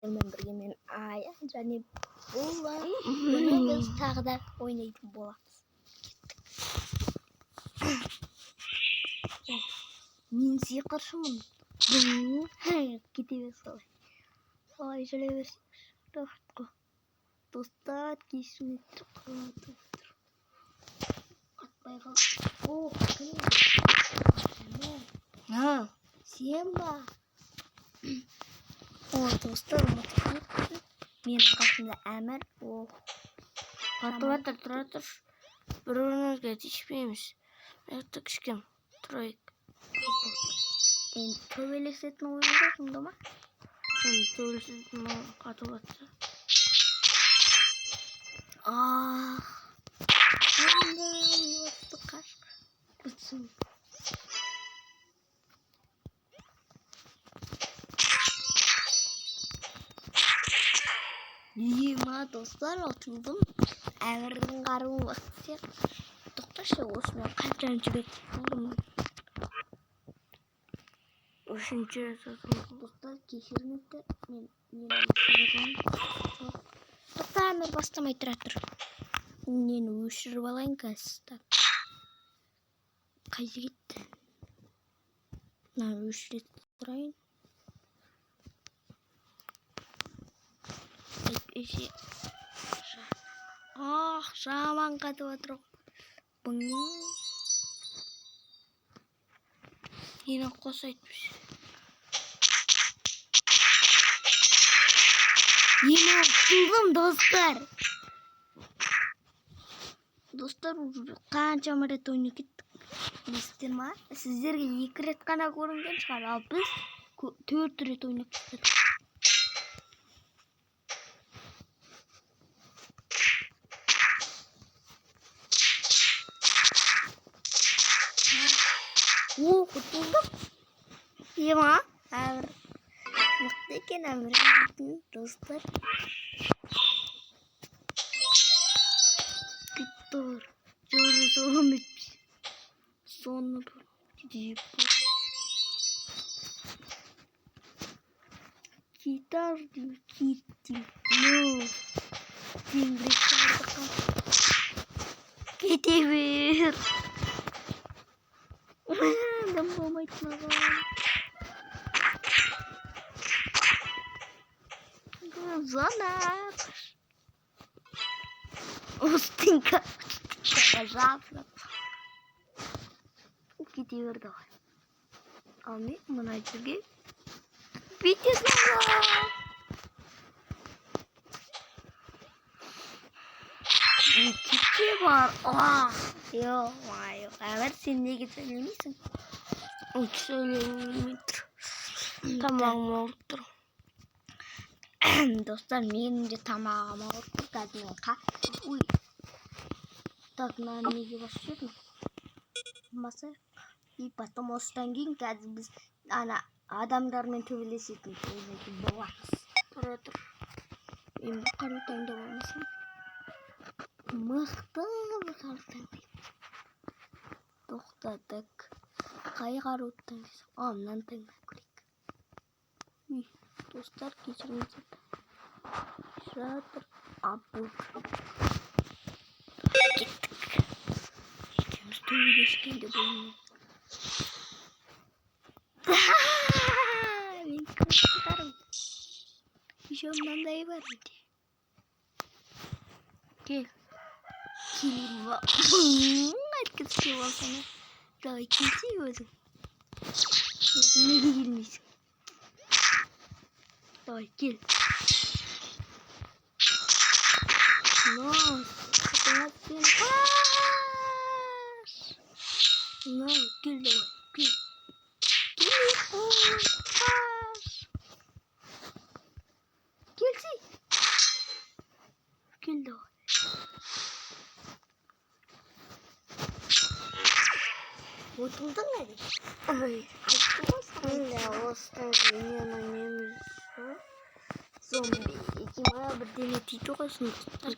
Мен бірге мен Ая және Була. Бүгін біз тағы да ойнайтын боламыз. Мен сиқыршымын. Кете бер солай. Солай жүре берсеңші. Достар, кешіріңіздер. Атпай қал. О, кім? Сен ба? О, достар, ұмытып менің қасымда әмір. Қатып тұр. Бір орнымызға тиіспейміз. Аяқты кішкем тұрайық. Енді төбелесетін ойында сонда ма? Төбелесетін қатып атты. Онда осы қашқа бұтсын. Ема достар, отылдым. Әмірдің қаруы бақты сек. Тоқташы, осымен қаншаншы рет болдым. Үшінші рет атылдым. Достар, кешіріңіздер. Мен өшіргім. Тоқта, әмір бастамай тұра тұр. Нені өшіріп алайын қазір. Қайда кетті? Өшірет тұрайын. Жаман қатып отыр. Ені қос айтпыз. Ені тұлдым, достар. Достар, қанша рет ойны кеттік. Білесіздер ма? Сіздерге 2 рет қана көрінген шығар, ал біз 4 рет ойны кеттік. Құтылдым. Ема, әмір. Мықты екен әмір. Достар. Тұр. Жөрі соғым етпіз. Соны бұл. Дейіп бұл. Кетар дейіп. Кеттім. Теңгірек шағырдыққа. Кете бер. Дым болмайтын ағам. Zonақ. Остынка. Жапырып. Кете берді ғой. Ал мен мұна жерге бетес ағам. Кете бар. Йо-майо. Әмір, сен неге сөйлемейсің? Сөйлемей тұр. Тамағым ауырып тұр. Достар, менің де тамағым ауырып тұр. Қазір мен Ой. Так, неге басып жүрмін? Басайық. И потом осыдан кейін қазір біз адамдармен төбелесетін боламыз. Тұра тұр. Мен бір қару таңдап алмасам. Мықты бір қару таңдайым. Тоқтадық. Қай қару таңдайсың? Мынаны таңдап көрейік. Достар, кешіріңіздер. Жатыр. Бұл. Кеттік. Екеуміз төбелескенде болмайды. Мен көзқарым. Еще мынандай бар менде. Кел. Келейін ба? Айтқызып болсана. Давай келсей өзің. Неге келмейсің? Давай кел. Қатыңа сен қаш. Кел давай. Кел. Қаш. Келсей. Кел давай. Отылдың әлі? Айтты ғой саған. Осыдан мен ойнаймыз. Зомби. Екеуі бірдеңе тиді ғой сынықтар.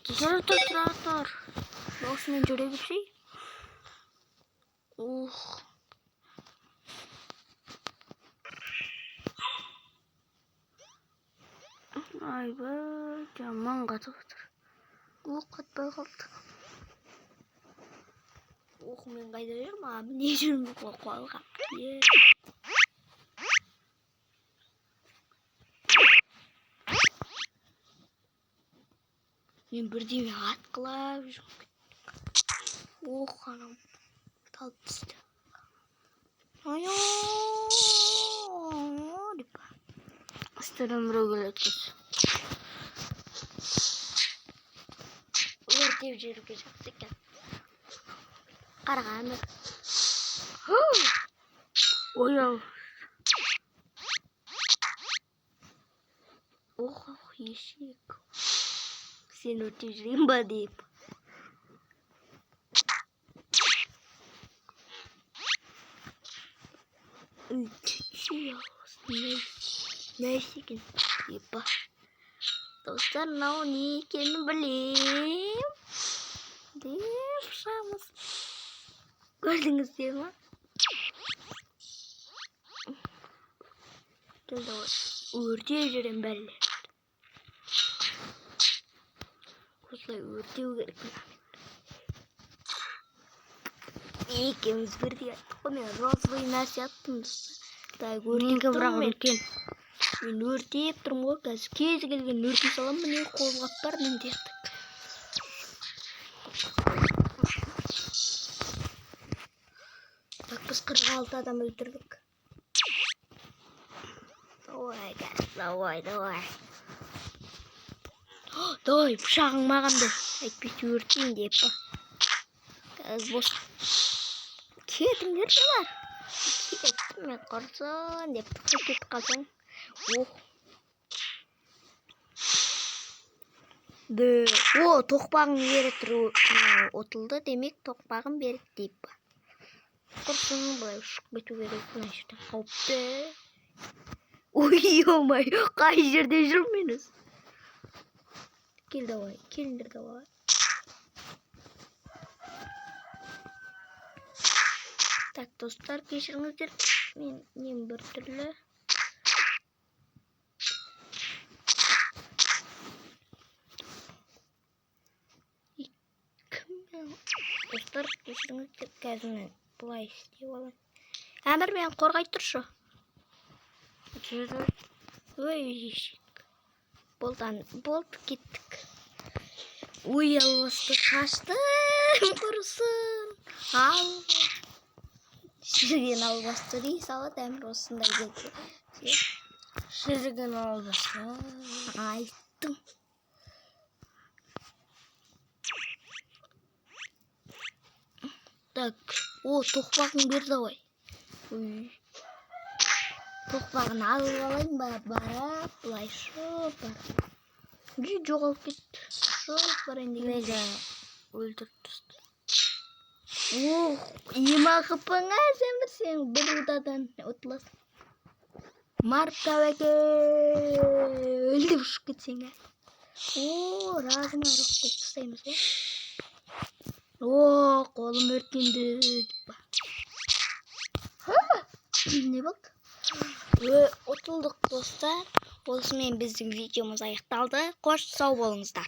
Тұр. Осымен жүре берсей. Айбай, жаман қатып отыр. Қатпай қалды. Мен қайда жүрмін? Не жүрмін қолға? Мен бірдеме атқылап жүрмін. Анам талып түсті. Деп. Үстірім біреу келеді кез. Өртеп жүруге жақсы екен. Қарағанды. Ой-ау. Ешек. Сен өртеп жүрейін ба деп. Нәйсе екен деп. Достар, мынау не екенін білем деп шамыз. Көрдіңіздер ма? Өртеп жүрем бәлі. Осылай өртеу керек. Екеуміз бірдей айттық қой, мен розовый нәрсе аттым. Мен өртеп тұрмын ғой, қазір кезі келген өртей салам, міне қолғап бар міндеттік. Так, біз 46 адам өлтірдік. Давай. Давай, пышағың маған бер. Әйтпесе өртейін деп па. Қазір бос. Кетіңдер де бар. Кеттім мен құрсын деп кетіп қалсаң. Тоқпағын беріп тұру отылды, демек тоқпағын беріп дейіп ба. Құрсын, бұлай ұшып кету керек. Бұлай жерде қауіпті. Ой-ой-ой, қай жерде жүрмеңіз? Келдер давай. Так, достар, кешіріңіздер. Мен бір түрлі. Достар, кешіріңіздер. Қазір мен бұлай істеп алайын. Әмір, мен қорғай тұршы. Ой, ешек. Болды, кеттік. Ой, албасты қашты. Құрысын. Ал. Шірген албасты рей салат әмір осындай келді. Шірген албасты. Айттым. Так, тоқпағын берді ғой. Тоқпағын алып алайын ба, барап, бұлай шоп бар. Жоғалып кетті. Шоп бар енді. Мега өлтіріп түсті. Ема қыпыңа сәмір сен бір ұдадан ұтыласың. Марка бәке өлді ұшып кетсең. Разыма рық болып тұстаймыз ба? Қолым өртенді. Не болды? Ұтылдық достар. Осымен біздің видеомыз аяқталды. Қош сау болыңыздар.